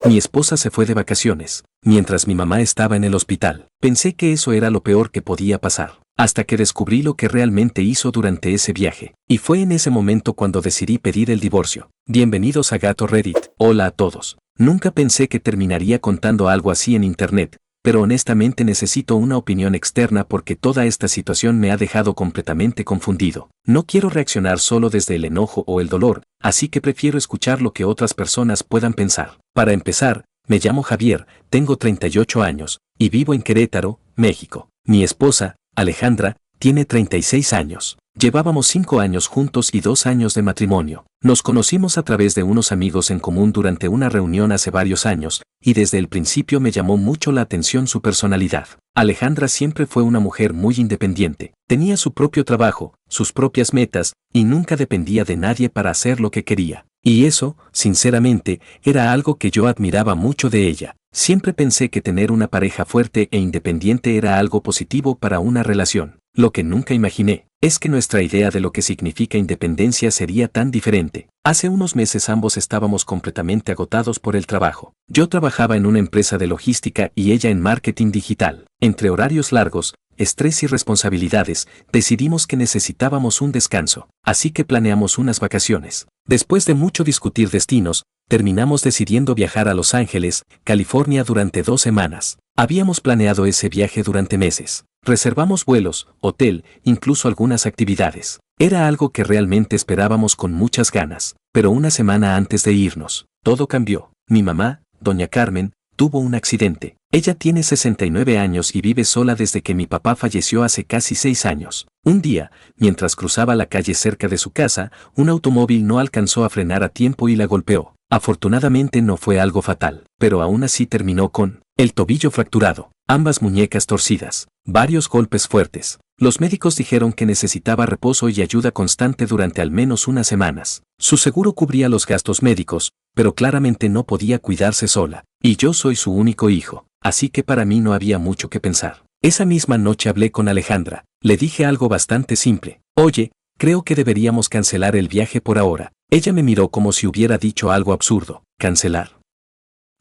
Mi esposa se fue de vacaciones, mientras mi mamá estaba en el hospital. Pensé que eso era lo peor que podía pasar, hasta que descubrí lo que realmente hizo durante ese viaje. Y fue en ese momento cuando decidí pedir el divorcio. Bienvenidos a Gato Reddit. Hola a todos. Nunca pensé que terminaría contando algo así en internet, pero honestamente necesito una opinión externa porque toda esta situación me ha dejado completamente confundido. No quiero reaccionar solo desde el enojo o el dolor, así que prefiero escuchar lo que otras personas puedan pensar. Para empezar, me llamo Javier, tengo 38 años, y vivo en Querétaro, México. Mi esposa, Alejandra, tiene 36 años. Llevábamos 5 años juntos y 2 años de matrimonio. Nos conocimos a través de unos amigos en común durante una reunión hace varios años, y desde el principio me llamó mucho la atención su personalidad. Alejandra siempre fue una mujer muy independiente. Tenía su propio trabajo, sus propias metas, y nunca dependía de nadie para hacer lo que quería. Y eso, sinceramente, era algo que yo admiraba mucho de ella. Siempre pensé que tener una pareja fuerte e independiente era algo positivo para una relación. Lo que nunca imaginé es que nuestra idea de lo que significa independencia sería tan diferente. Hace unos meses ambos estábamos completamente agotados por el trabajo. Yo trabajaba en una empresa de logística y ella en marketing digital. Entre horarios largos, estrés y responsabilidades, decidimos que necesitábamos un descanso, así que planeamos unas vacaciones. Después de mucho discutir destinos, terminamos decidiendo viajar a Los Ángeles, California durante 2 semanas. Habíamos planeado ese viaje durante meses. Reservamos vuelos, hotel, incluso algunas actividades. Era algo que realmente esperábamos con muchas ganas. Pero una semana antes de irnos, todo cambió. Mi mamá, doña Carmen, tuvo un accidente. Ella tiene 69 años y vive sola desde que mi papá falleció hace casi 6 años. Un día, mientras cruzaba la calle cerca de su casa, un automóvil no alcanzó a frenar a tiempo y la golpeó. Afortunadamente no fue algo fatal, pero aún así terminó con el tobillo fracturado, ambas muñecas torcidas, varios golpes fuertes. Los médicos dijeron que necesitaba reposo y ayuda constante durante al menos unas semanas. Su seguro cubría los gastos médicos, pero claramente no podía cuidarse sola, y yo soy su único hijo, así que para mí no había mucho que pensar. Esa misma noche hablé con Alejandra. Le dije algo bastante simple. Oye, creo que deberíamos cancelar el viaje por ahora. Ella me miró como si hubiera dicho algo absurdo. ¿Cancelar?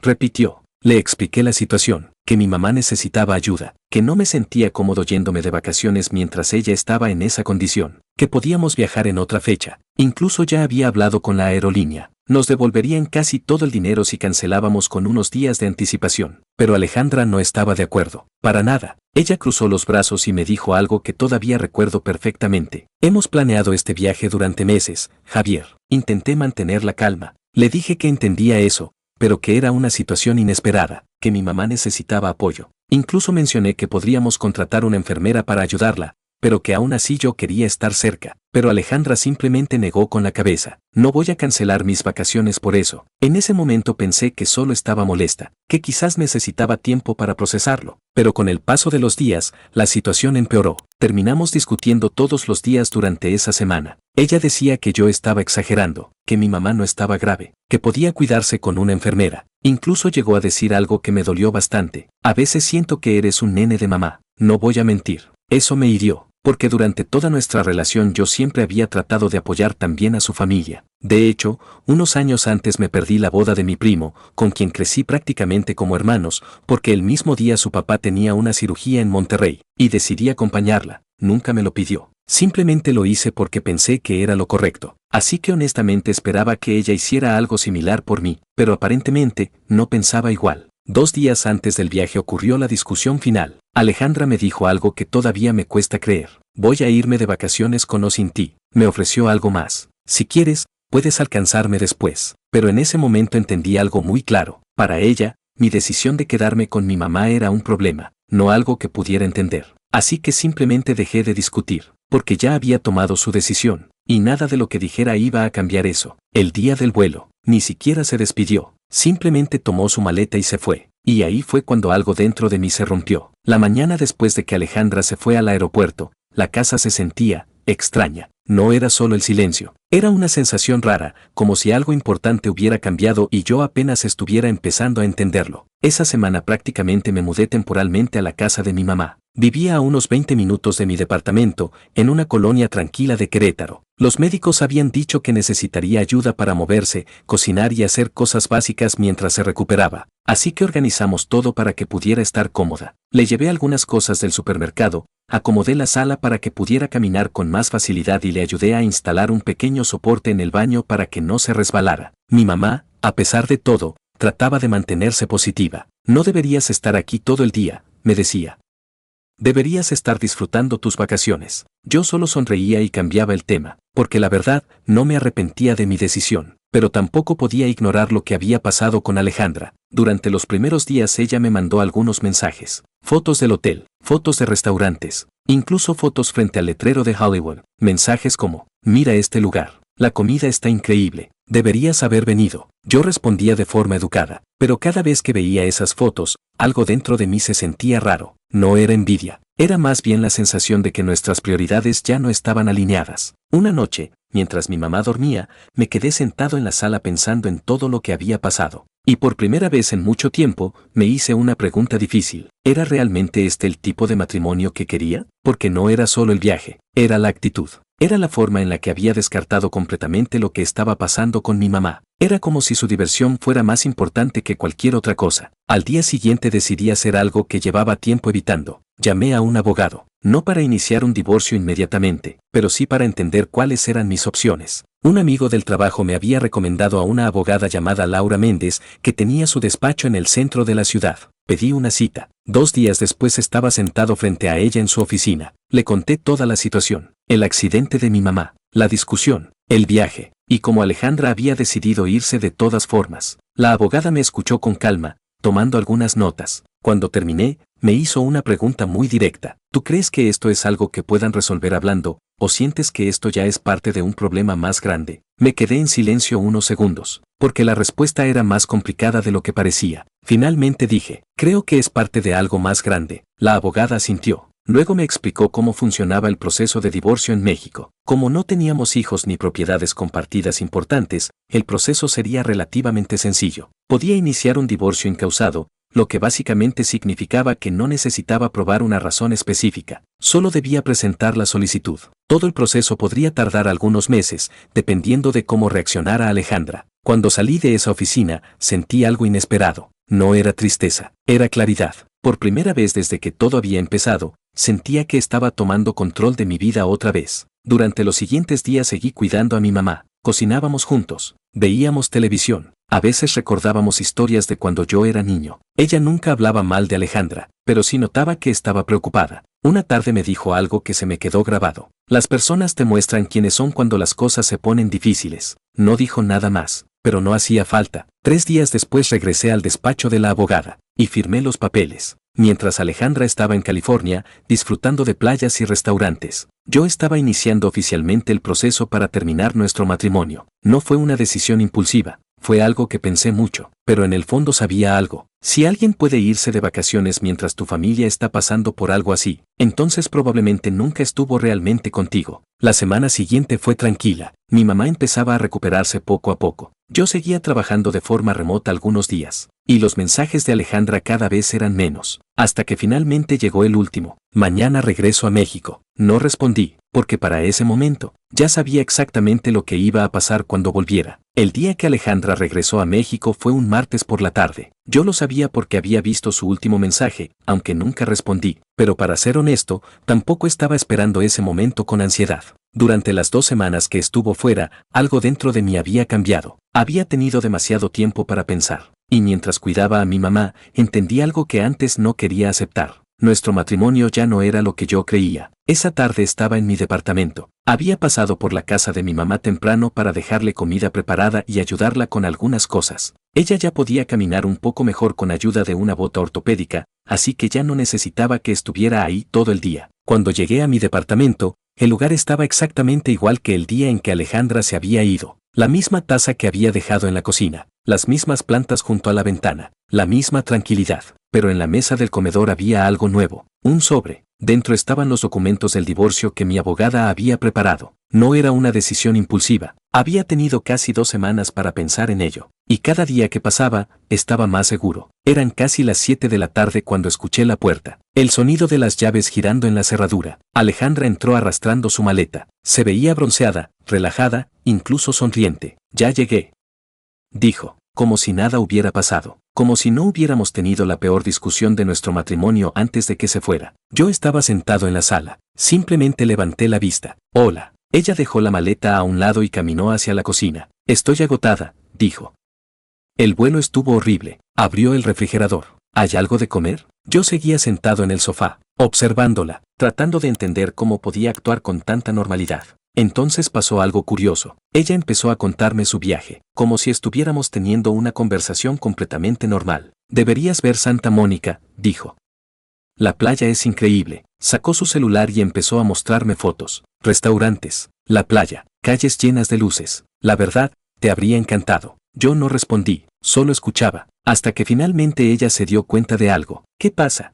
Repitió. Le expliqué la situación, que mi mamá necesitaba ayuda, que no me sentía cómodo yéndome de vacaciones mientras ella estaba en esa condición, que podíamos viajar en otra fecha. Incluso ya había hablado con la aerolínea. Nos devolverían casi todo el dinero si cancelábamos con unos días de anticipación. Pero Alejandra no estaba de acuerdo. Para nada. Ella cruzó los brazos y me dijo algo que todavía recuerdo perfectamente. Hemos planeado este viaje durante meses, Javier. Intenté mantener la calma. Le dije que entendía eso, pero que era una situación inesperada, que mi mamá necesitaba apoyo. Incluso mencioné que podríamos contratar una enfermera para ayudarla, pero que aún así yo quería estar cerca. Pero Alejandra simplemente negó con la cabeza. No voy a cancelar mis vacaciones por eso. En ese momento pensé que solo estaba molesta, que quizás necesitaba tiempo para procesarlo. Pero con el paso de los días, la situación empeoró. Terminamos discutiendo todos los días durante esa semana. Ella decía que yo estaba exagerando, que mi mamá no estaba grave, que podía cuidarse con una enfermera. Incluso llegó a decir algo que me dolió bastante. A veces siento que eres un nene de mamá. No voy a mentir. Eso me hirió. Porque durante toda nuestra relación yo siempre había tratado de apoyar también a su familia. De hecho, unos años antes me perdí la boda de mi primo, con quien crecí prácticamente como hermanos, porque el mismo día su papá tenía una cirugía en Monterrey, y decidí acompañarla. Nunca me lo pidió. Simplemente lo hice porque pensé que era lo correcto. Así que honestamente esperaba que ella hiciera algo similar por mí, pero aparentemente no pensaba igual. 2 días antes del viaje ocurrió la discusión final. Alejandra me dijo algo que todavía me cuesta creer. Voy a irme de vacaciones con o sin ti. Me ofreció algo más. Si quieres, puedes alcanzarme después. Pero en ese momento entendí algo muy claro. Para ella, mi decisión de quedarme con mi mamá era un problema, no algo que pudiera entender. Así que simplemente dejé de discutir, porque ya había tomado su decisión, y nada de lo que dijera iba a cambiar eso. El día del vuelo, ni siquiera se despidió. Simplemente tomó su maleta y se fue. Y ahí fue cuando algo dentro de mí se rompió. La mañana después de que Alejandra se fue al aeropuerto, la casa se sentía extraña. No era solo el silencio. Era una sensación rara, como si algo importante hubiera cambiado y yo apenas estuviera empezando a entenderlo. Esa semana prácticamente me mudé temporalmente a la casa de mi mamá. Vivía a unos 20 minutos de mi departamento, en una colonia tranquila de Querétaro. Los médicos habían dicho que necesitaría ayuda para moverse, cocinar y hacer cosas básicas mientras se recuperaba. Así que organizamos todo para que pudiera estar cómoda. Le llevé algunas cosas del supermercado, acomodé la sala para que pudiera caminar con más facilidad y le ayudé a instalar un pequeño soporte en el baño para que no se resbalara. Mi mamá, a pesar de todo, trataba de mantenerse positiva. No deberías estar aquí todo el día, me decía. Deberías estar disfrutando tus vacaciones. Yo solo sonreía y cambiaba el tema, porque la verdad, no me arrepentía de mi decisión, pero tampoco podía ignorar lo que había pasado con Alejandra. Durante los primeros días ella me mandó algunos mensajes, fotos del hotel, fotos de restaurantes, incluso fotos frente al letrero de Hollywood, mensajes como, mira este lugar, la comida está increíble, deberías haber venido. Yo respondía de forma educada, pero cada vez que veía esas fotos, algo dentro de mí se sentía raro. No era envidia, era más bien la sensación de que nuestras prioridades ya no estaban alineadas. Una noche, mientras mi mamá dormía, me quedé sentado en la sala pensando en todo lo que había pasado. Y por primera vez en mucho tiempo, me hice una pregunta difícil. ¿Era realmente este el tipo de matrimonio que quería? Porque no era solo el viaje, era la actitud. Era la forma en la que había descartado completamente lo que estaba pasando con mi mamá. Era como si su diversión fuera más importante que cualquier otra cosa. Al día siguiente decidí hacer algo que llevaba tiempo evitando. Llamé a un abogado, no para iniciar un divorcio inmediatamente, pero sí para entender cuáles eran mis opciones. Un amigo del trabajo me había recomendado a una abogada llamada Laura Méndez, que tenía su despacho en el centro de la ciudad. Pedí una cita. 2 días después estaba sentado frente a ella en su oficina. Le conté toda la situación, el accidente de mi mamá, la discusión, el viaje, y cómo Alejandra había decidido irse de todas formas. La abogada me escuchó con calma, tomando algunas notas. Cuando terminé, me hizo una pregunta muy directa. ¿Tú crees que esto es algo que puedan resolver hablando, o sientes que esto ya es parte de un problema más grande? Me quedé en silencio unos segundos, porque la respuesta era más complicada de lo que parecía. Finalmente dije, creo que es parte de algo más grande. La abogada asintió. Luego me explicó cómo funcionaba el proceso de divorcio en México. Como no teníamos hijos ni propiedades compartidas importantes, el proceso sería relativamente sencillo. Podía iniciar un divorcio incausado, lo que básicamente significaba que no necesitaba probar una razón específica. Solo debía presentar la solicitud. Todo el proceso podría tardar algunos meses, dependiendo de cómo reaccionara Alejandra. Cuando salí de esa oficina, sentí algo inesperado. No era tristeza, era claridad. Por primera vez desde que todo había empezado, sentía que estaba tomando control de mi vida otra vez. Durante los siguientes días seguí cuidando a mi mamá. Cocinábamos juntos, veíamos televisión, a veces recordábamos historias de cuando yo era niño. Ella nunca hablaba mal de Alejandra, pero sí notaba que estaba preocupada. Una tarde me dijo algo que se me quedó grabado. Las personas te muestran quiénes son cuando las cosas se ponen difíciles. No dijo nada más, pero no hacía falta. 3 días después regresé al despacho de la abogada, y firmé los papeles. Mientras Alejandra estaba en California, disfrutando de playas y restaurantes, yo estaba iniciando oficialmente el proceso para terminar nuestro matrimonio. No fue una decisión impulsiva, fue algo que pensé mucho, pero en el fondo sabía algo. Si alguien puede irse de vacaciones mientras tu familia está pasando por algo así, entonces probablemente nunca estuvo realmente contigo. La semana siguiente fue tranquila. Mi mamá empezaba a recuperarse poco a poco. Yo seguía trabajando de forma remota algunos días, y los mensajes de Alejandra cada vez eran menos, hasta que finalmente llegó el último. Mañana regreso a México. No respondí, porque para ese momento, ya sabía exactamente lo que iba a pasar cuando volviera. El día que Alejandra regresó a México fue un martes por la tarde. Yo lo sabía porque había visto su último mensaje, aunque nunca respondí, pero para ser honesto, tampoco estaba esperando ese momento con ansiedad. Durante las 2 semanas que estuvo fuera, algo dentro de mí había cambiado. Había tenido demasiado tiempo para pensar, y mientras cuidaba a mi mamá, entendí algo que antes no quería aceptar. Nuestro matrimonio ya no era lo que yo creía. Esa tarde estaba en mi departamento. Había pasado por la casa de mi mamá temprano para dejarle comida preparada y ayudarla con algunas cosas. Ella ya podía caminar un poco mejor con ayuda de una bota ortopédica, así que ya no necesitaba que estuviera ahí todo el día. Cuando llegué a mi departamento, el lugar estaba exactamente igual que el día en que Alejandra se había ido. La misma taza que había dejado en la cocina, las mismas plantas junto a la ventana, la misma tranquilidad. Pero en la mesa del comedor había algo nuevo, un sobre. Dentro estaban los documentos del divorcio que mi abogada había preparado. No era una decisión impulsiva. Había tenido casi 2 semanas para pensar en ello. Y cada día que pasaba, estaba más seguro. Eran casi las 7 de la tarde cuando escuché la puerta. El sonido de las llaves girando en la cerradura. Alejandra entró arrastrando su maleta. Se veía bronceada, relajada, incluso sonriente. Ya llegué, dijo, como si nada hubiera pasado. Como si no hubiéramos tenido la peor discusión de nuestro matrimonio antes de que se fuera. Yo estaba sentado en la sala. Simplemente levanté la vista. Hola. Ella dejó la maleta a un lado y caminó hacia la cocina. Estoy agotada, dijo. El vuelo estuvo horrible. Abrió el refrigerador. ¿Hay algo de comer? Yo seguía sentado en el sofá, observándola, tratando de entender cómo podía actuar con tanta normalidad. Entonces pasó algo curioso. Ella empezó a contarme su viaje, como si estuviéramos teniendo una conversación completamente normal. Deberías ver Santa Mónica, dijo. La playa es increíble. Sacó su celular y empezó a mostrarme fotos, restaurantes, la playa, calles llenas de luces. La verdad, te habría encantado. Yo no respondí, solo escuchaba, hasta que finalmente ella se dio cuenta de algo. ¿Qué pasa?,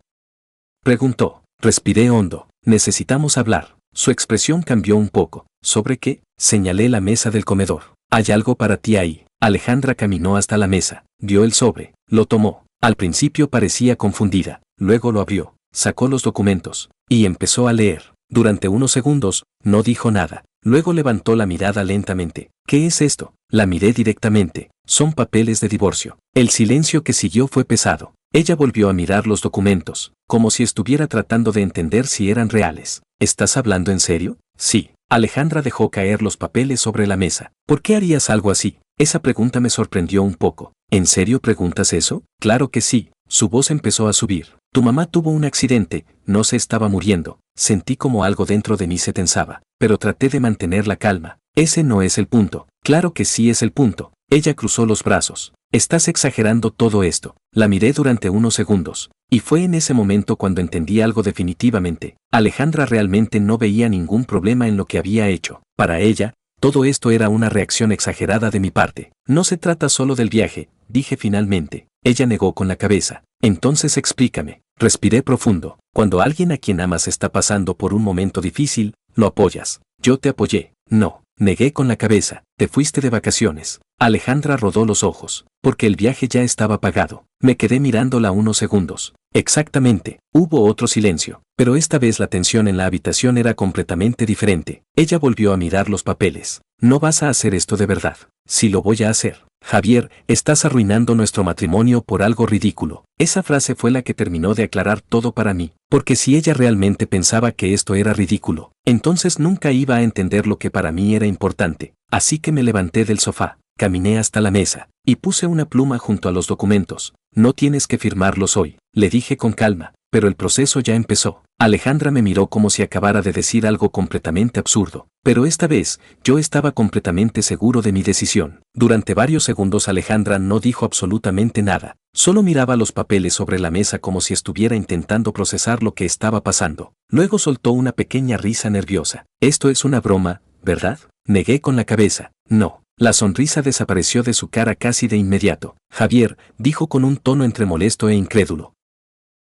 preguntó. Respiré hondo. Necesitamos hablar. Su expresión cambió un poco. ¿Sobre qué? Señalé la mesa del comedor. Hay algo para ti ahí. Alejandra caminó hasta la mesa, vio el sobre, lo tomó. Al principio parecía confundida, luego lo abrió, sacó los documentos y empezó a leer. Durante unos segundos, no dijo nada. Luego levantó la mirada lentamente. ¿Qué es esto? La miré directamente. Son papeles de divorcio. El silencio que siguió fue pesado. Ella volvió a mirar los documentos, como si estuviera tratando de entender si eran reales. ¿Estás hablando en serio? Sí. Alejandra dejó caer los papeles sobre la mesa. ¿Por qué harías algo así? Esa pregunta me sorprendió un poco. ¿En serio preguntas eso? Claro que sí. Su voz empezó a subir. Tu mamá tuvo un accidente, no se estaba muriendo. Sentí como algo dentro de mí se tensaba, pero traté de mantener la calma. Ese no es el punto. Claro que sí es el punto. Ella cruzó los brazos. Estás exagerando todo esto. La miré durante unos segundos, y fue en ese momento cuando entendí algo definitivamente. Alejandra realmente no veía ningún problema en lo que había hecho. Para ella, todo esto era una reacción exagerada de mi parte. No se trata solo del viaje, dije finalmente. Ella negó con la cabeza. Entonces explícame. Respiré profundo. Cuando alguien a quien amas está pasando por un momento difícil, lo apoyas. Yo te apoyé. No. Negué con la cabeza. Te fuiste de vacaciones. Alejandra rodó los ojos, porque el viaje ya estaba pagado. Me quedé mirándola unos segundos. Exactamente. Hubo otro silencio, pero esta vez la tensión en la habitación era completamente diferente. Ella volvió a mirar los papeles. No vas a hacer esto de verdad. Sí lo voy a hacer. Javier, estás arruinando nuestro matrimonio por algo ridículo. Esa frase fue la que terminó de aclarar todo para mí, porque si ella realmente pensaba que esto era ridículo, entonces nunca iba a entender lo que para mí era importante. Así que me levanté del sofá, caminé hasta la mesa, y puse una pluma junto a los documentos. No tienes que firmarlos hoy, le dije con calma, pero el proceso ya empezó. Alejandra me miró como si acabara de decir algo completamente absurdo, pero esta vez, yo estaba completamente seguro de mi decisión. Durante varios segundos Alejandra no dijo absolutamente nada, solo miraba los papeles sobre la mesa como si estuviera intentando procesar lo que estaba pasando. Luego soltó una pequeña risa nerviosa. Esto es una broma, ¿verdad? Negué con la cabeza. No. La sonrisa desapareció de su cara casi de inmediato. Javier, dijo con un tono entre molesto e incrédulo.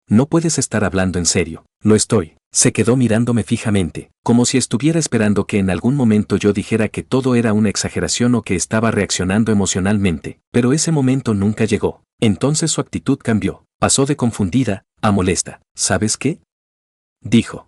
No puedes estar hablando en serio. Lo estoy. Se quedó mirándome fijamente, como si estuviera esperando que en algún momento yo dijera que todo era una exageración o que estaba reaccionando emocionalmente, pero ese momento nunca llegó. Entonces su actitud cambió. Pasó de confundida a molesta. ¿Sabes qué?, dijo.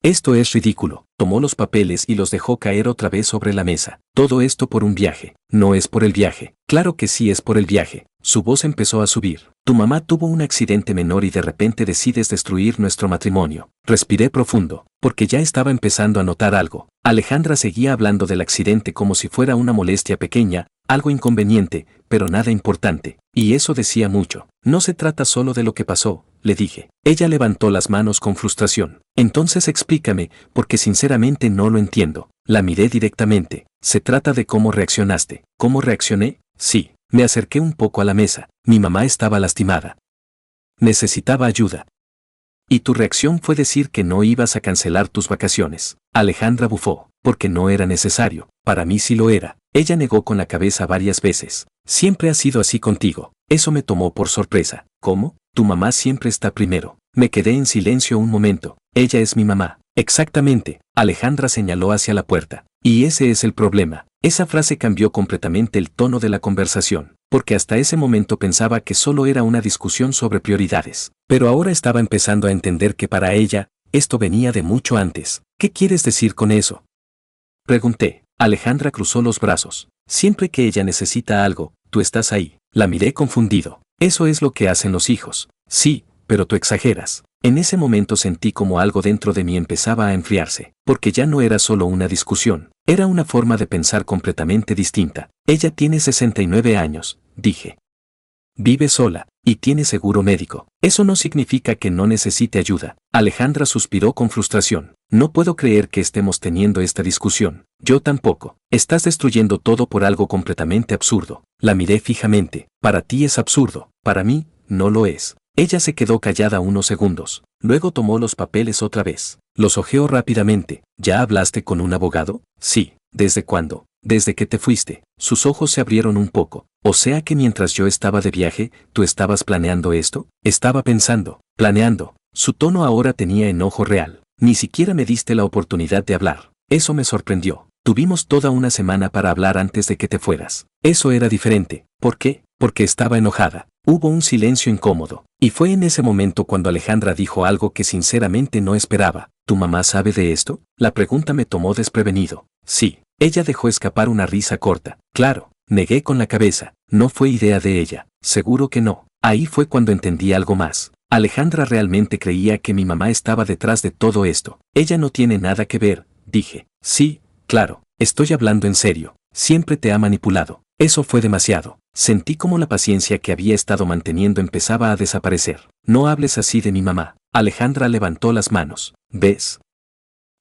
Esto es ridículo. Tomó los papeles y los dejó caer otra vez sobre la mesa. Todo esto por un viaje. No es por el viaje. Claro que sí es por el viaje. Su voz empezó a subir. Tu mamá tuvo un accidente menor y de repente decides destruir nuestro matrimonio. Respiré profundo, porque ya estaba empezando a notar algo. Alejandra seguía hablando del accidente como si fuera una molestia pequeña, algo inconveniente, pero nada importante. Y eso decía mucho. No se trata solo de lo que pasó, le dije. Ella levantó las manos con frustración. Entonces explícame, porque sinceramente no lo entiendo. La miré directamente. Se trata de cómo reaccionaste. ¿Cómo reaccioné? Sí. Me acerqué un poco a la mesa. Mi mamá estaba lastimada. Necesitaba ayuda. Y tu reacción fue decir que no ibas a cancelar tus vacaciones. Alejandra bufó, porque no era necesario. Para mí sí lo era. Ella negó con la cabeza varias veces. Siempre ha sido así contigo. Eso me tomó por sorpresa. ¿Cómo? Tu mamá siempre está primero. Me quedé en silencio un momento. Ella es mi mamá. Exactamente, Alejandra señaló hacia la puerta. Y ese es el problema. Esa frase cambió completamente el tono de la conversación, porque hasta ese momento pensaba que solo era una discusión sobre prioridades. Pero ahora estaba empezando a entender que para ella, esto venía de mucho antes. ¿Qué quieres decir con eso?, pregunté. Alejandra cruzó los brazos. Siempre que ella necesita algo, tú estás ahí. La miré confundido. Eso es lo que hacen los hijos. Sí, pero tú exageras. En ese momento sentí como algo dentro de mí empezaba a enfriarse, porque ya no era solo una discusión, era una forma de pensar completamente distinta. Ella tiene 69 años, dije. Vive sola, y tiene seguro médico. Eso no significa que no necesite ayuda. Alejandra suspiró con frustración. No puedo creer que estemos teniendo esta discusión. Yo tampoco. Estás destruyendo todo por algo completamente absurdo. La miré fijamente. Para ti es absurdo. Para mí, no lo es. Ella se quedó callada unos segundos. Luego tomó los papeles otra vez. Los hojeó rápidamente. ¿Ya hablaste con un abogado? Sí. ¿Desde cuándo? Desde que te fuiste. Sus ojos se abrieron un poco. O sea que mientras yo estaba de viaje, ¿tú estabas planeando esto? Estaba pensando. Planeando. Su tono ahora tenía enojo real. Ni siquiera me diste la oportunidad de hablar. Eso me sorprendió. Tuvimos toda una semana para hablar antes de que te fueras. Eso era diferente. ¿Por qué? Porque estaba enojada. Hubo un silencio incómodo. Y fue en ese momento cuando Alejandra dijo algo que sinceramente no esperaba. ¿Tu mamá sabe de esto? La pregunta me tomó desprevenido. Sí. Ella dejó escapar una risa corta. Claro, negué con la cabeza. No fue idea de ella. Seguro que no. Ahí fue cuando entendí algo más. Alejandra realmente creía que mi mamá estaba detrás de todo esto. Ella no tiene nada que ver, dije. Sí, claro, estoy hablando en serio. Siempre te ha manipulado. Eso fue demasiado. Sentí como la paciencia que había estado manteniendo empezaba a desaparecer. No hables así de mi mamá. Alejandra levantó las manos. ¿Ves?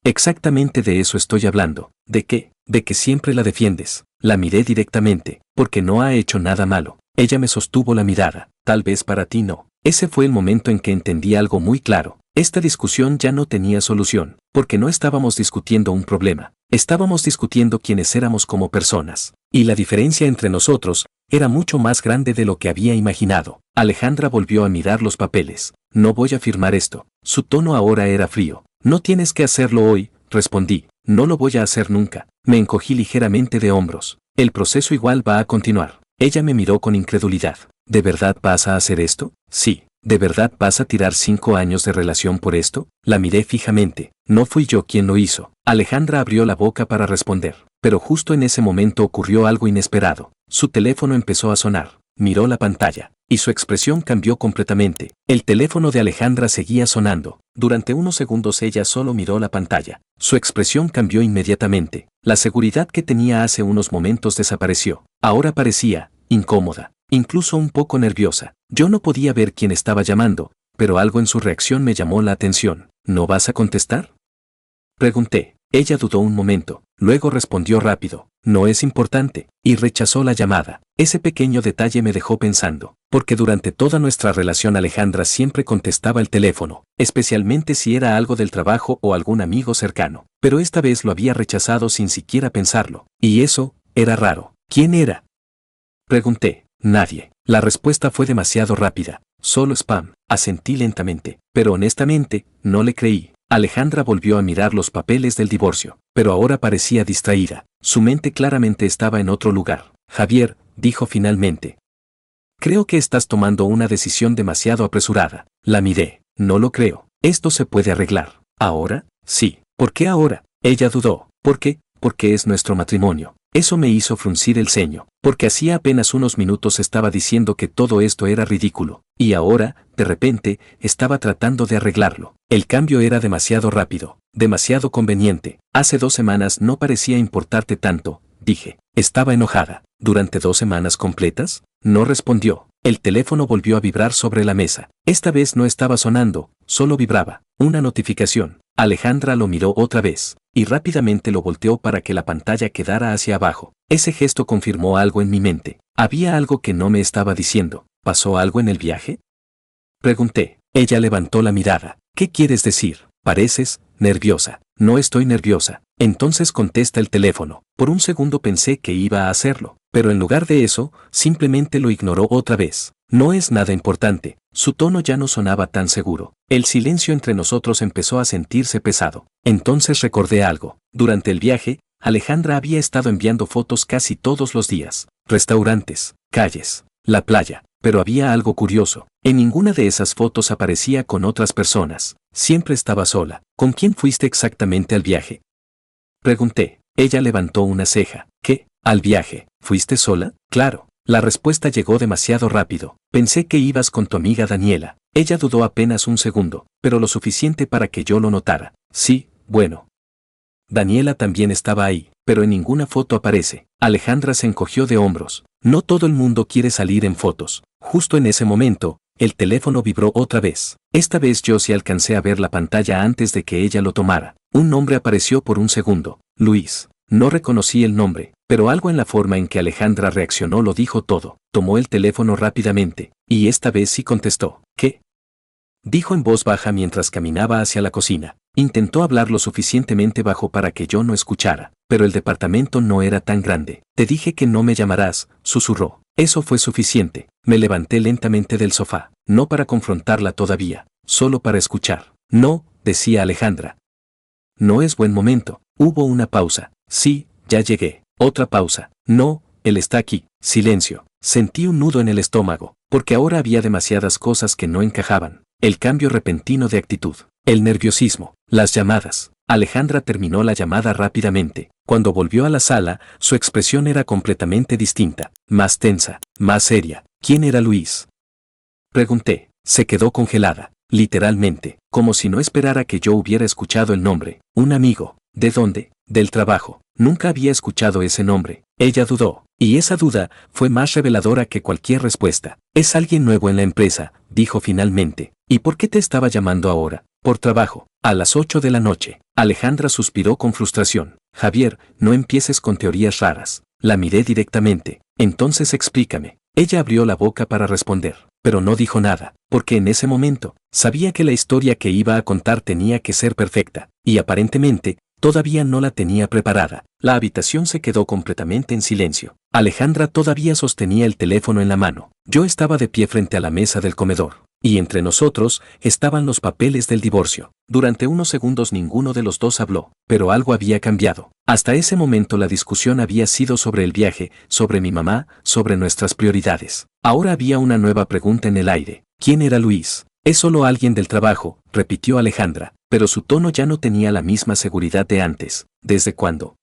Exactamente de eso estoy hablando. ¿De qué? De que siempre la defiendes. La miré directamente, porque no ha hecho nada malo. Ella me sostuvo la mirada. Tal vez para ti no. Ese fue el momento en que entendí algo muy claro. Esta discusión ya no tenía solución, porque no estábamos discutiendo un problema. Estábamos discutiendo quiénes éramos como personas. Y la diferencia entre nosotros era mucho más grande de lo que había imaginado. Alejandra volvió a mirar los papeles. No voy a firmar esto. Su tono ahora era frío. No tienes que hacerlo hoy, respondí. No lo voy a hacer nunca. Me encogí ligeramente de hombros. El proceso igual va a continuar. Ella me miró con incredulidad. ¿De verdad vas a hacer esto? Sí. ¿De verdad vas a tirar 5 años de relación por esto? La miré fijamente. No fui yo quien lo hizo. Alejandra abrió la boca para responder. Pero justo en ese momento ocurrió algo inesperado. Su teléfono empezó a sonar. Miró la pantalla. Y su expresión cambió completamente. El teléfono de Alejandra seguía sonando. Durante unos segundos ella solo miró la pantalla. Su expresión cambió inmediatamente. La seguridad que tenía hace unos momentos desapareció. Ahora parecía incómoda, incluso un poco nerviosa. Yo no podía ver quién estaba llamando, pero algo en su reacción me llamó la atención. ¿No vas a contestar?, pregunté. Ella dudó un momento, luego respondió rápido. No es importante, y rechazó la llamada. Ese pequeño detalle me dejó pensando, porque durante toda nuestra relación Alejandra siempre contestaba el teléfono, especialmente si era algo del trabajo o algún amigo cercano. Pero esta vez lo había rechazado sin siquiera pensarlo, y eso era raro. ¿Quién era?, pregunté. Nadie. La respuesta fue demasiado rápida. Solo spam. Asentí lentamente, pero honestamente, no le creí. Alejandra volvió a mirar los papeles del divorcio, pero ahora parecía distraída. Su mente claramente estaba en otro lugar. Javier, dijo finalmente. Creo que estás tomando una decisión demasiado apresurada. La miré. No lo creo. Esto se puede arreglar. ¿Ahora? Sí. ¿Por qué ahora? Ella dudó. ¿Por qué? Porque es nuestro matrimonio. Eso me hizo fruncir el ceño, porque hacía apenas unos minutos estaba diciendo que todo esto era ridículo, y ahora, de repente, estaba tratando de arreglarlo. El cambio era demasiado rápido, demasiado conveniente. Hace 2 semanas no parecía importarte tanto, dije. Estaba enojada. ¿Durante 2 semanas completas? No respondió. El teléfono volvió a vibrar sobre la mesa. Esta vez no estaba sonando, solo vibraba. Una notificación. Alejandra lo miró otra vez, y rápidamente lo volteó para que la pantalla quedara hacia abajo. Ese gesto confirmó algo en mi mente. Había algo que no me estaba diciendo. ¿Pasó algo en el viaje?, pregunté. Ella levantó la mirada. ¿Qué quieres decir? Pareces nerviosa. No estoy nerviosa. Entonces contesta el teléfono. Por un segundo pensé que iba a hacerlo, pero en lugar de eso, simplemente lo ignoró otra vez. No es nada importante, Su tono ya no sonaba tan seguro. El silencio entre nosotros empezó a sentirse pesado. Entonces recordé algo. Durante el viaje, Alejandra había estado enviando fotos casi todos los días. Restaurantes, calles, la playa. Pero había algo curioso. En ninguna de esas fotos aparecía con otras personas. Siempre estaba sola. ¿Con quién fuiste exactamente al viaje?, pregunté. Ella levantó una ceja. ¿Qué? ¿Al viaje? ¿Fuiste sola? Claro. La respuesta llegó demasiado rápido. Pensé que ibas con tu amiga Daniela. Ella dudó apenas un segundo, pero lo suficiente para que yo lo notara. Sí, bueno. Daniela también estaba ahí, pero en ninguna foto aparece. Alejandra se encogió de hombros. No todo el mundo quiere salir en fotos. Justo en ese momento, el teléfono vibró otra vez. Esta vez yo sí alcancé a ver la pantalla antes de que ella lo tomara. Un nombre apareció por un segundo. Luis. No reconocí el nombre, pero algo en la forma en que Alejandra reaccionó lo dijo todo. Tomó el teléfono rápidamente, y esta vez sí contestó. ¿Qué?, dijo en voz baja mientras caminaba hacia la cocina. Intentó hablar lo suficientemente bajo para que yo no escuchara, pero el departamento no era tan grande. Te dije que no me llamarás, susurró. Eso fue suficiente. Me levanté lentamente del sofá, no para confrontarla todavía, solo para escuchar. No, decía Alejandra. No es buen momento. Hubo una pausa. Sí, ya llegué. Otra pausa. No, él está aquí. Silencio. Sentí un nudo en el estómago, porque ahora había demasiadas cosas que no encajaban. El cambio repentino de actitud, el nerviosismo, las llamadas. Alejandra terminó la llamada rápidamente. Cuando volvió a la sala, su expresión era completamente distinta, más tensa, más seria. ¿Quién era Luis?, pregunté. Se quedó congelada, literalmente, como si no esperara que yo hubiera escuchado el nombre. Un amigo. ¿De dónde? Del trabajo. Nunca había escuchado ese nombre. Ella dudó, y esa duda fue más reveladora que cualquier respuesta. Es alguien nuevo en la empresa, dijo finalmente. ¿Y por qué te estaba llamando ahora? Por trabajo. A las 8 de la noche. Alejandra suspiró con frustración. Javier, no empieces con teorías raras. La miré directamente. Entonces explícame. Ella abrió la boca para responder, pero no dijo nada, porque en ese momento, sabía que la historia que iba a contar tenía que ser perfecta, y aparentemente, todavía no la tenía preparada. La habitación se quedó completamente en silencio. Alejandra todavía sostenía el teléfono en la mano. Yo estaba de pie frente a la mesa del comedor, y entre nosotros estaban los papeles del divorcio. Durante unos segundos ninguno de los dos habló, pero algo había cambiado. Hasta ese momento la discusión había sido sobre el viaje, sobre mi mamá, sobre nuestras prioridades. Ahora había una nueva pregunta en el aire. ¿Quién era Luis? Es solo alguien del trabajo, repitió Alejandra, pero su tono ya no tenía la misma seguridad de antes. ¿Desde cuándo?,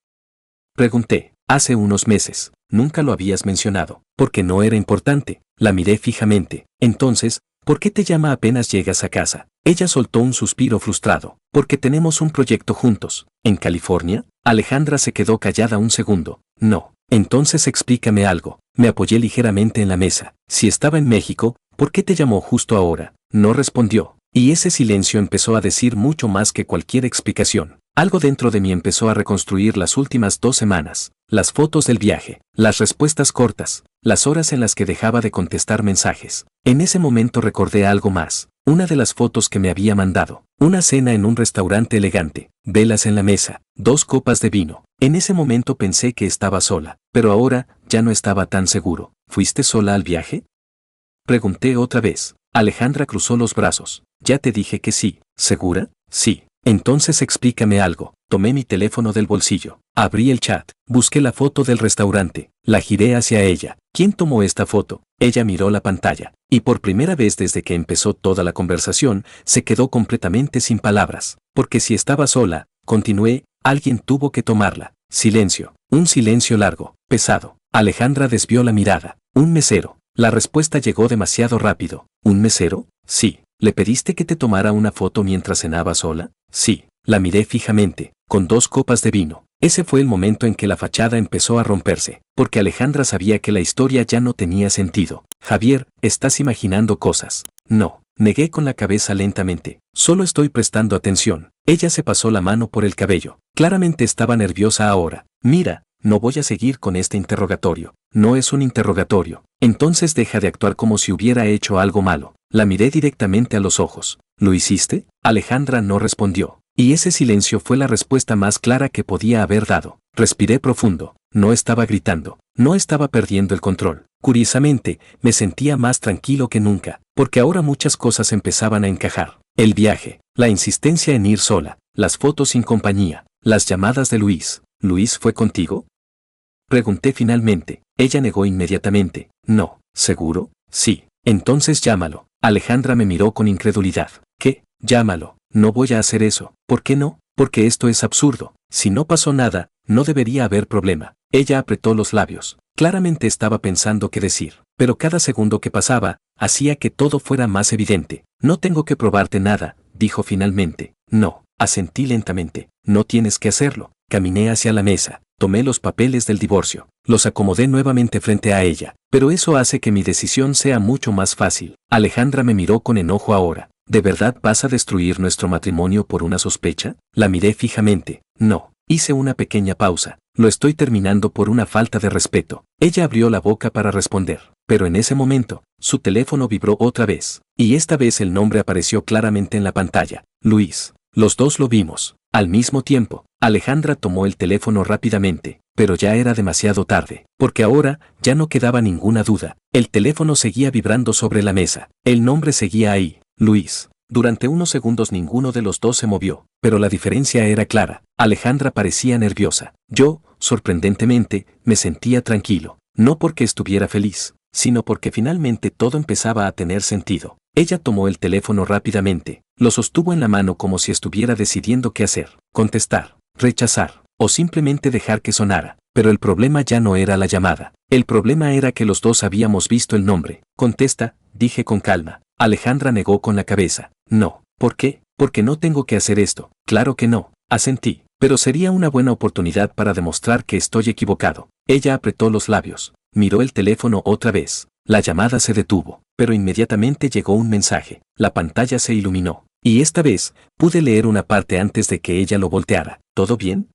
pregunté. Hace unos meses. Nunca lo habías mencionado, porque no era importante. La miré fijamente. Entonces, ¿por qué te llama apenas llegas a casa? Ella soltó un suspiro frustrado. Porque tenemos un proyecto juntos. ¿En California? Alejandra se quedó callada un segundo. No. Entonces explícame algo. Me apoyé ligeramente en la mesa. Si estaba en México, ¿por qué te llamó justo ahora? No respondió. Y ese silencio empezó a decir mucho más que cualquier explicación. Algo dentro de mí empezó a reconstruir las últimas 2 semanas. Las fotos del viaje, las respuestas cortas, las horas en las que dejaba de contestar mensajes. En ese momento recordé algo más. Una de las fotos que me había mandado. Una cena en un restaurante elegante. Velas en la mesa. 2 copas de vino. En ese momento pensé que estaba sola, pero ahora ya no estaba tan seguro. ¿Fuiste sola al viaje?, pregunté otra vez. Alejandra cruzó los brazos. Ya te dije que sí. ¿Segura? Sí. Entonces explícame algo. Tomé mi teléfono del bolsillo. Abrí el chat. Busqué la foto del restaurante. La giré hacia ella. ¿Quién tomó esta foto? Ella miró la pantalla. Y por primera vez desde que empezó toda la conversación, se quedó completamente sin palabras. Porque si estaba sola, continué, alguien tuvo que tomarla. Silencio. Un silencio largo, pesado. Alejandra desvió la mirada. Un mesero. La respuesta llegó demasiado rápido. ¿Un mesero? Sí. ¿Le pediste que te tomara una foto mientras cenaba sola? Sí. La miré fijamente, con 2 copas de vino. Ese fue el momento en que la fachada empezó a romperse, porque Alejandra sabía que la historia ya no tenía sentido. Javier, estás imaginando cosas. No. Negué con la cabeza lentamente. Solo estoy prestando atención. Ella se pasó la mano por el cabello. Claramente estaba nerviosa ahora. Mira, no voy a seguir con este interrogatorio. No es un interrogatorio. Entonces deja de actuar como si hubiera hecho algo malo. La miré directamente a los ojos. ¿Lo hiciste? Alejandra no respondió. Y ese silencio fue la respuesta más clara que podía haber dado. Respiré profundo. no estaba gritando, no estaba perdiendo el control. Curiosamente, me sentía más tranquilo que nunca, porque ahora muchas cosas empezaban a encajar. El viaje, la insistencia en ir sola, las fotos sin compañía, las llamadas de Luis. ¿Luis fue contigo?, pregunté finalmente. Ella negó inmediatamente. No. ¿Seguro? Sí. Entonces llámalo. Alejandra me miró con incredulidad. ¿Qué? Llámalo. No voy a hacer eso. ¿Por qué no? Porque esto es absurdo. Si no pasó nada, no debería haber problema. Ella apretó los labios. Claramente estaba pensando qué decir, pero cada segundo que pasaba, hacía que todo fuera más evidente. No tengo que probarte nada, dijo finalmente. No. Asentí lentamente. No tienes que hacerlo. Caminé hacia la mesa. Tomé los papeles del divorcio, los acomodé nuevamente frente a ella, pero eso hace que mi decisión sea mucho más fácil. Alejandra me miró con enojo ahora. ¿De verdad vas a destruir nuestro matrimonio por una sospecha? La miré fijamente. No. Hice una pequeña pausa. Lo estoy terminando por una falta de respeto. Ella abrió la boca para responder, pero en ese momento, su teléfono vibró otra vez, y esta vez el nombre apareció claramente en la pantalla. Luis. Los dos lo vimos. Al mismo tiempo, Alejandra tomó el teléfono rápidamente, pero ya era demasiado tarde, porque ahora ya no quedaba ninguna duda. El teléfono seguía vibrando sobre la mesa. El nombre seguía ahí, Luis. Durante unos segundos ninguno de los dos se movió, pero la diferencia era clara. Alejandra parecía nerviosa. Yo, sorprendentemente, me sentía tranquilo, no porque estuviera feliz, sino porque finalmente todo empezaba a tener sentido. Ella tomó el teléfono rápidamente, lo sostuvo en la mano como si estuviera decidiendo qué hacer, contestar, rechazar, o simplemente dejar que sonara. Pero el problema ya no era la llamada. El problema era que los dos habíamos visto el nombre. Contesta, dije con calma. Alejandra negó con la cabeza. No. ¿Por qué? Porque no tengo que hacer esto. Claro que no. Asentí. Pero sería una buena oportunidad para demostrar que estoy equivocado. Ella apretó los labios. Miró el teléfono otra vez. La llamada se detuvo, pero inmediatamente llegó un mensaje. La pantalla se iluminó. Y esta vez, pude leer una parte antes de que ella lo volteara. ¿Todo bien?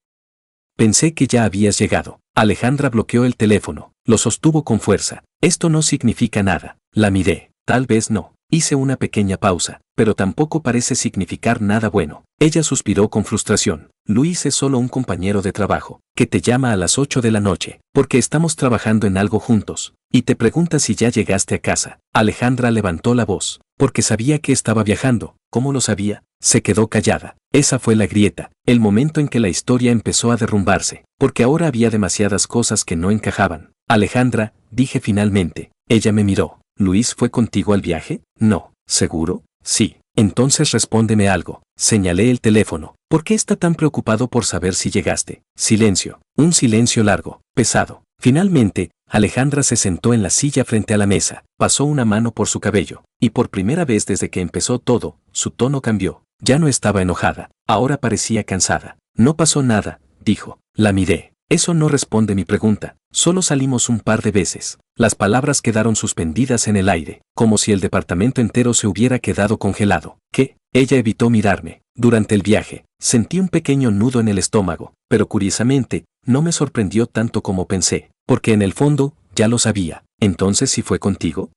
Pensé que ya habías llegado. Alejandra bloqueó el teléfono. Lo sostuvo con fuerza. Esto no significa nada. La miré. Tal vez no. Hice una pequeña pausa, pero tampoco parece significar nada bueno. Ella suspiró con frustración. Luis es solo un compañero de trabajo, que te llama a las 8 de la noche, porque estamos trabajando en algo juntos, y te pregunta si ya llegaste a casa. Alejandra levantó la voz, porque sabía que estaba viajando. ¿Cómo lo sabía? Se quedó callada. Esa fue la grieta, el momento en que la historia empezó a derrumbarse, porque ahora había demasiadas cosas que no encajaban. Alejandra, dije finalmente. Ella me miró. ¿Luis fue contigo al viaje? No. ¿Seguro? Sí. Entonces respóndeme algo. Señalé el teléfono. ¿Por qué está tan preocupado por saber si llegaste? Silencio. Un silencio largo, pesado. Finalmente, Alejandra se sentó en la silla frente a la mesa, pasó una mano por su cabello, y por primera vez desde que empezó todo, su tono cambió. Ya no estaba enojada, ahora parecía cansada. No pasó nada, dijo. La miré. Eso no responde mi pregunta. Solo salimos un par de veces. Las palabras quedaron suspendidas en el aire, como si el departamento entero se hubiera quedado congelado. ¿Qué? Ella evitó mirarme. Durante el viaje, sentí un pequeño nudo en el estómago, pero curiosamente, no me sorprendió tanto como pensé, porque en el fondo, ya lo sabía. ¿Entonces sí fue contigo?,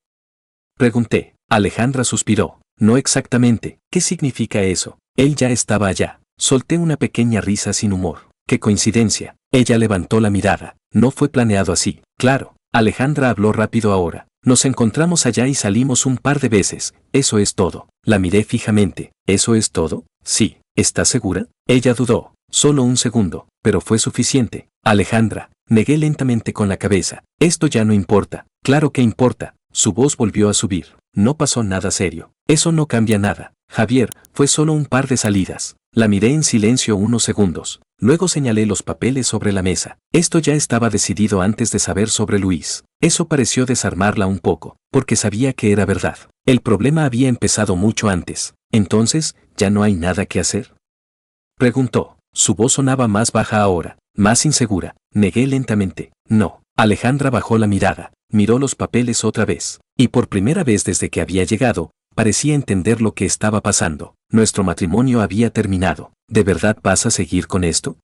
pregunté. Alejandra suspiró. No exactamente. ¿Qué significa eso? Él ya estaba allá. Solté una pequeña risa sin humor. ¡Qué coincidencia! Ella levantó la mirada. No fue planeado así. Claro. Alejandra habló rápido ahora. Nos encontramos allá y salimos un par de veces. Eso es todo. La miré fijamente. ¿Eso es todo? Sí. ¿Estás segura? Ella dudó. Solo un segundo, pero fue suficiente. Alejandra, negué lentamente con la cabeza. Esto ya no importa. Claro que importa. Su voz volvió a subir. No pasó nada serio. Eso no cambia nada. Javier, fue solo un par de salidas. La miré en silencio unos segundos. Luego señalé los papeles sobre la mesa. Esto ya estaba decidido antes de saber sobre Luis. Eso pareció desarmarla un poco, porque sabía que era verdad. El problema había empezado mucho antes. Entonces, ¿ya no hay nada que hacer?, preguntó. Su voz sonaba más baja ahora, más insegura. Negué lentamente. No. Alejandra bajó la mirada, miró los papeles otra vez, y por primera vez desde que había llegado, parecía entender lo que estaba pasando. Nuestro matrimonio había terminado. ¿De verdad vas a seguir con esto?,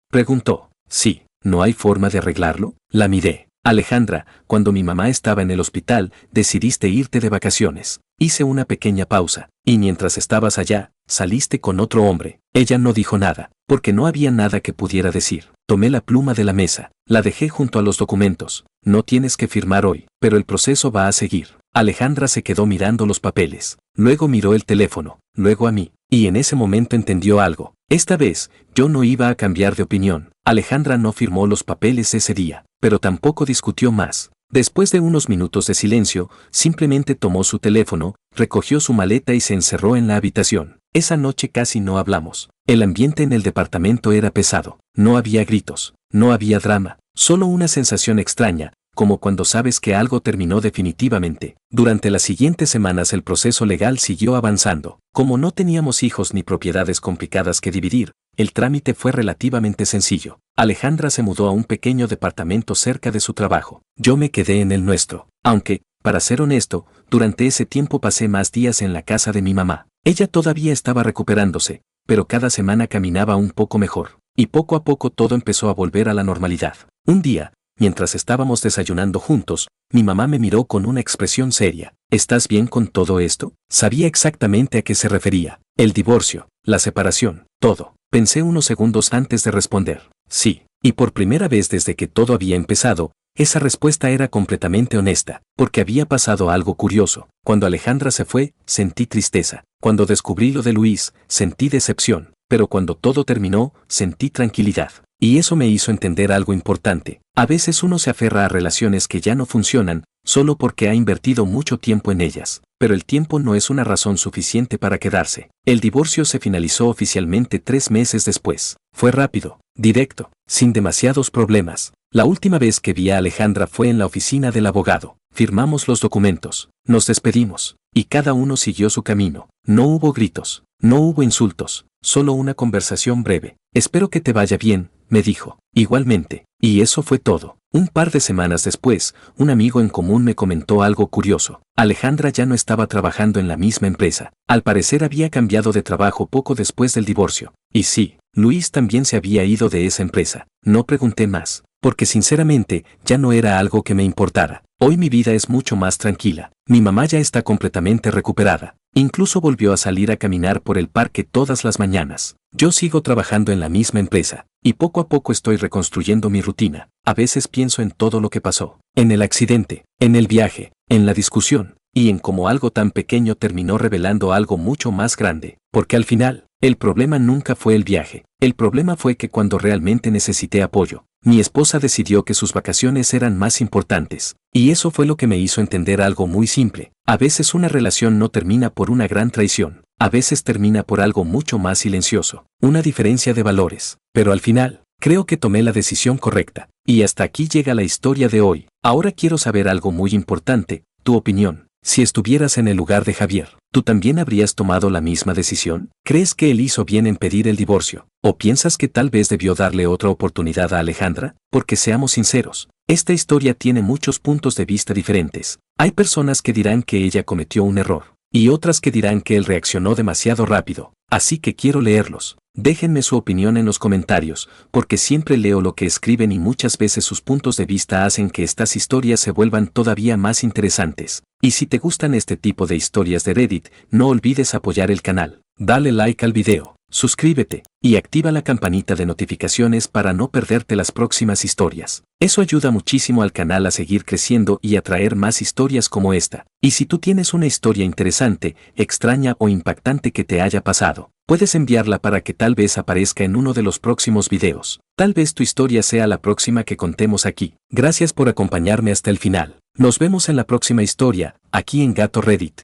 preguntó. Sí. ¿No hay forma de arreglarlo? La miré. Alejandra, cuando mi mamá estaba en el hospital, decidiste irte de vacaciones. Hice una pequeña pausa, y mientras estabas allá, saliste con otro hombre. Ella no dijo nada, porque no había nada que pudiera decir. Tomé la pluma de la mesa, la dejé junto a los documentos. No tienes que firmar hoy, pero el proceso va a seguir. Alejandra se quedó mirando los papeles, luego miró el teléfono, luego a mí, y en ese momento entendió algo. Esta vez, yo no iba a cambiar de opinión. Alejandra no firmó los papeles ese día, pero tampoco discutió más. Después de unos minutos de silencio, simplemente tomó su teléfono, recogió su maleta y se encerró en la habitación. Esa noche casi no hablamos. El ambiente en el departamento era pesado. No había gritos, no había drama, solo una sensación extraña, como cuando sabes que algo terminó definitivamente. Durante las siguientes semanas el proceso legal siguió avanzando. Como no teníamos hijos ni propiedades complicadas que dividir, el trámite fue relativamente sencillo. Alejandra se mudó a un pequeño departamento cerca de su trabajo. Yo me quedé en el nuestro, aunque, para ser honesto, durante ese tiempo pasé más días en la casa de mi mamá. Ella todavía estaba recuperándose, pero cada semana caminaba un poco mejor, y poco a poco todo empezó a volver a la normalidad. Un día, mientras estábamos desayunando juntos, mi mamá me miró con una expresión seria. ¿Estás bien con todo esto? Sabía exactamente a qué se refería. El divorcio, la separación, todo. Pensé unos segundos antes de responder. Sí, y por primera vez desde que todo había empezado, esa respuesta era completamente honesta, porque había pasado algo curioso. Cuando Alejandra se fue, sentí tristeza. Cuando descubrí lo de Luis, sentí decepción. Pero cuando todo terminó, sentí tranquilidad. Y eso me hizo entender algo importante. A veces uno se aferra a relaciones que ya no funcionan, solo porque ha invertido mucho tiempo en ellas. Pero el tiempo no es una razón suficiente para quedarse. El divorcio se finalizó oficialmente 3 meses después. Fue rápido, directo, sin demasiados problemas. La última vez que vi a Alejandra fue en la oficina del abogado. Firmamos los documentos, nos despedimos, y cada uno siguió su camino. No hubo gritos, no hubo insultos, solo una conversación breve. Espero que te vaya bien, me dijo. Igualmente, y eso fue todo. Un par de semanas después, un amigo en común me comentó algo curioso. Alejandra ya no estaba trabajando en la misma empresa. Al parecer había cambiado de trabajo poco después del divorcio. Y sí, Luis también se había ido de esa empresa. No pregunté más, porque sinceramente ya no era algo que me importara. Hoy mi vida es mucho más tranquila. Mi mamá ya está completamente recuperada. Incluso volvió a salir a caminar por el parque todas las mañanas. Yo sigo trabajando en la misma empresa, y poco a poco estoy reconstruyendo mi rutina. A veces pienso en todo lo que pasó, en el accidente, en el viaje, en la discusión, y en cómo algo tan pequeño terminó revelando algo mucho más grande. Porque al final, el problema nunca fue el viaje. El problema fue que cuando realmente necesité apoyo, mi esposa decidió que sus vacaciones eran más importantes. Y eso fue lo que me hizo entender algo muy simple. A veces una relación no termina por una gran traición. A veces termina por algo mucho más silencioso. Una diferencia de valores. Pero al final, creo que tomé la decisión correcta. Y hasta aquí llega la historia de hoy. Ahora quiero saber algo muy importante, tu opinión. Si estuvieras en el lugar de Javier, ¿tú también habrías tomado la misma decisión? ¿Crees que él hizo bien en pedir el divorcio? ¿O piensas que tal vez debió darle otra oportunidad a Alejandra? Porque seamos sinceros, esta historia tiene muchos puntos de vista diferentes. Hay personas que dirán que ella cometió un error, y otras que dirán que él reaccionó demasiado rápido. Así que quiero leerlos. Déjenme su opinión en los comentarios, porque siempre leo lo que escriben y muchas veces sus puntos de vista hacen que estas historias se vuelvan todavía más interesantes. Y si te gustan este tipo de historias de Reddit, no olvides apoyar el canal, dale like al video, suscríbete, y activa la campanita de notificaciones para no perderte las próximas historias. Eso ayuda muchísimo al canal a seguir creciendo y a traer más historias como esta. Y si tú tienes una historia interesante, extraña o impactante que te haya pasado, puedes enviarla para que tal vez aparezca en uno de los próximos videos. Tal vez tu historia sea la próxima que contemos aquí. Gracias por acompañarme hasta el final. Nos vemos en la próxima historia, aquí en Gato Reddit.